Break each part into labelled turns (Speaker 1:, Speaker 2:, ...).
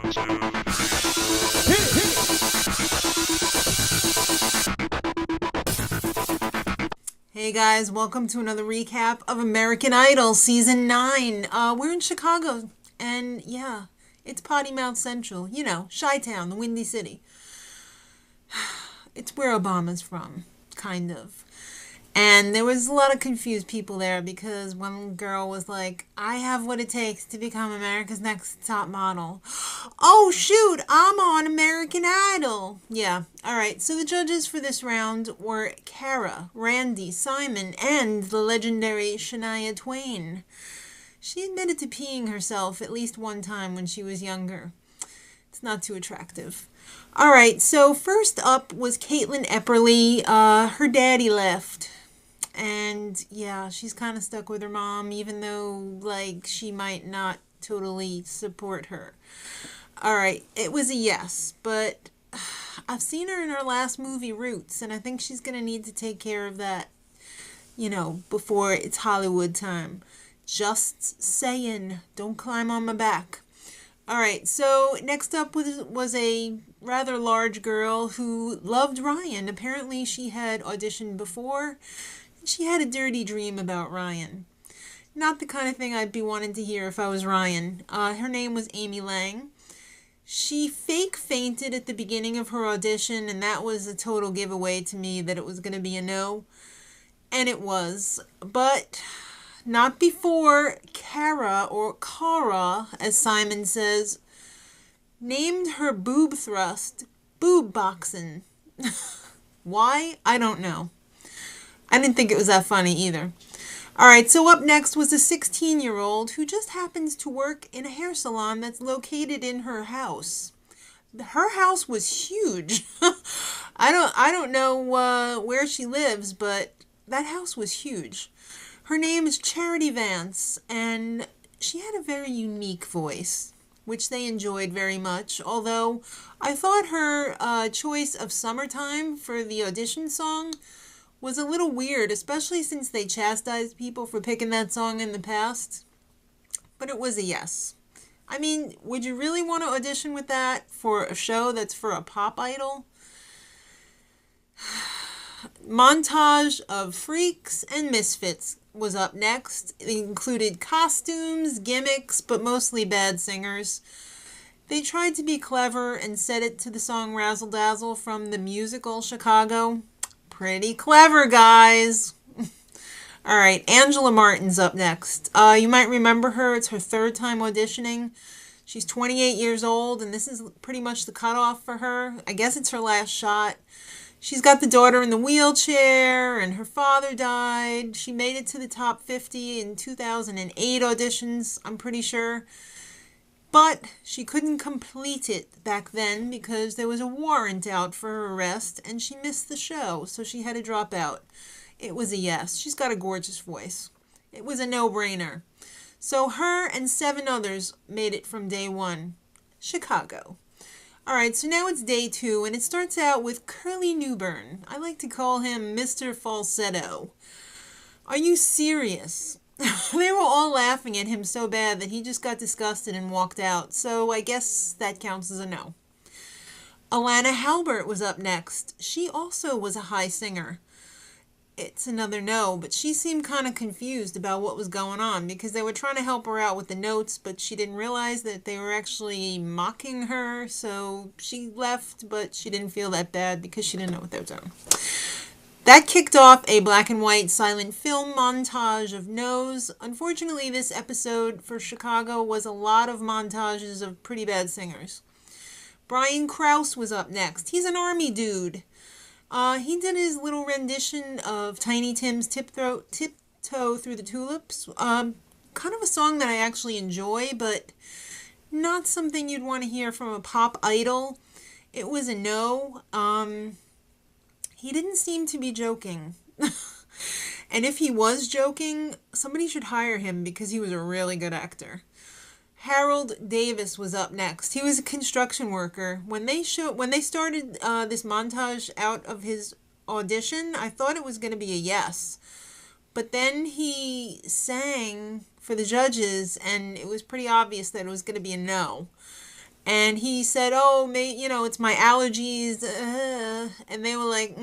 Speaker 1: Hey guys, welcome to another recap of American Idol Season 9. We're in Chicago, and yeah, it's Potty Mouth Central. You know, Chi-Town, the Windy City. It's where Obama's from, kind of. And there was a lot of confused people there because one girl was like, I have what it takes to become America's Next Top Model. Oh, shoot, I'm on American Idol. Yeah, all right. So the judges for this round were Cara, Randy, Simon, and the legendary Shania Twain. She admitted to peeing herself at least one time when she was younger. It's not too attractive. All right, so first up was Katelyn Epperly. Her daddy left. And yeah, she's kind of stuck with her mom, even though, like, she might not totally support her. All right, it was a yes, but I've seen her in her last movie, Roots, and I think she's going to need to take care of that, you know, before it's Hollywood time. Just saying, don't climb on my back. All right, so next up was a rather large girl who loved Ryan. Apparently she had auditioned before. She had a dirty dream about Ryan. Not the kind of thing I'd be wanting to hear if I was Ryan. Her name was Amy Lang. She fake fainted at the beginning of her audition, and that was a total giveaway to me that it was going to be a no. And it was. But not before Cara, or Cara, as Simon says, named her boob thrust boob boxin'. Why? I don't know. I didn't think it was that funny either. All right, so up next was a 16-year-old who just happens to work in a hair salon that's located in her house. Her house was huge. I don't know where she lives, but that house was huge. Her name is Charity Vance, and she had a very unique voice, which they enjoyed very much, although I thought her choice of Summertime for the audition song was a little weird, especially since they chastised people for picking that song in the past. But it was a yes. I mean, would you really want to audition with that for a show that's for a pop idol? Montage of Freaks and Misfits was up next. It included costumes, gimmicks, but mostly bad singers. They tried to be clever and set it to the song Razzle Dazzle from the musical Chicago. Pretty clever, guys. All right, Angela Martin's up next. You might remember her. It's her third time auditioning. She's 28 years old, and this is pretty much the cutoff for her. I guess it's her last shot. She's got the daughter in the wheelchair, and her father died. She made it to the top 50 in 2008 auditions, I'm pretty sure. But she couldn't complete it back then because there was a warrant out for her arrest and she missed the show, so she had to drop out. It was a yes. She's got a gorgeous voice. It was a no-brainer. So her and 7 others made it from day 1. Chicago. All right, so now it's day 2, and it starts out with Curley Newburn. I like to call him Mr. Falsetto. Are you serious? They were all laughing at him so bad that he just got disgusted and walked out. So I guess that counts as a no. Alannah Halbert was up next. She also was a high singer. It's another no, but she seemed kind of confused about what was going on because they were trying to help her out with the notes, but she didn't realize that they were actually mocking her. So she left, but she didn't feel that bad because she didn't know what they were doing. That kicked off a black and white silent film montage of no's. Unfortunately, this episode for Chicago was a lot of montages of pretty bad singers. Brian Krause was up next. He's an army dude. He did his little rendition of Tiny Tim's Tiptoe Through the Tulips. Kind of a song that I actually enjoy, but not something you'd want to hear from a pop idol. It was a no. He didn't seem to be joking. And if he was joking, somebody should hire him because he was a really good actor. Harold Davis was up next. He was a construction worker. When they started this montage out of his audition, I thought it was going to be a yes. But then he sang for the judges, and it was pretty obvious that it was going to be a no. And he said, oh, it's my allergies. And they were like,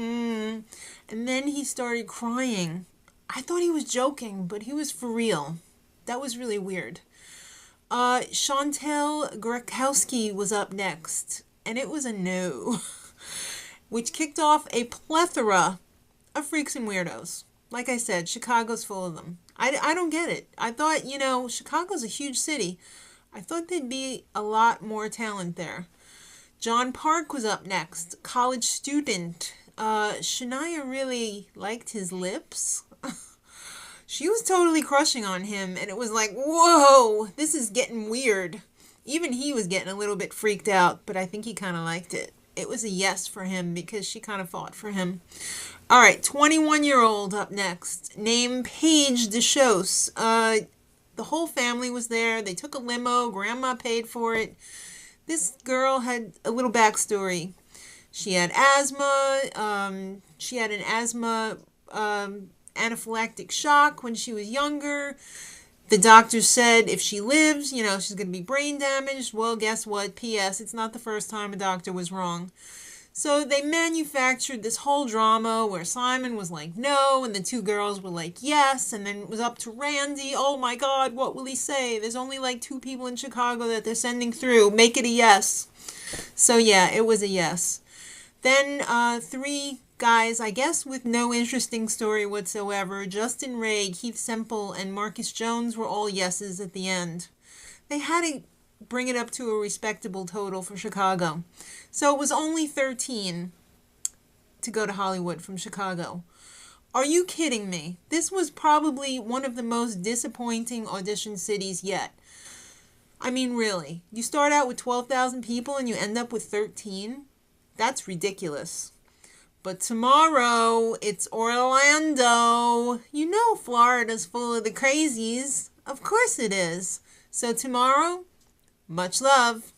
Speaker 1: And then he started crying. I thought he was joking, but he was for real. That was really weird. Chantelle Graczkowski was up next, and it was a no, which kicked off a plethora of freaks and weirdos. Like I said, Chicago's full of them. I don't get it. I thought, Chicago's a huge city. I thought there'd be a lot more talent there. John Park was up next, college student. Shania really liked his lips. She was totally crushing on him, and it was like, whoa, this is getting weird. Even he was getting a little bit freaked out, but I think he kind of liked it. It was a yes for him because she kind of fought for him. All right, 21-year-old up next. Name Paige Dechausse. The whole family was there. They took a limo. Grandma paid for it. This girl had a little backstory. She had asthma. She had an asthma anaphylactic shock when she was younger. The doctor said if she lives, she's going to be brain damaged. Well, guess what? P.S. It's not the first time a doctor was wrong. So they manufactured this whole drama where Simon was like, no, and the two girls were like, yes, and then it was up to Randy. Oh my God, what will he say? There's only like 2 people in Chicago that they're sending through. Make it a yes. So yeah, it was a yes. Then 3 guys, I guess with no interesting story whatsoever. Justin Ray, Keith Semple, and Marcus Jones were all yeses at the end. They had to bring it up to a respectable total for Chicago. So it was only 13 to go to Hollywood from Chicago. Are you kidding me? This was probably one of the most disappointing audition cities yet. I mean, really. You start out with 12,000 people and you end up with 13? That's ridiculous. But tomorrow, it's Orlando. Florida's full of the crazies. Of course it is. So tomorrow, much love.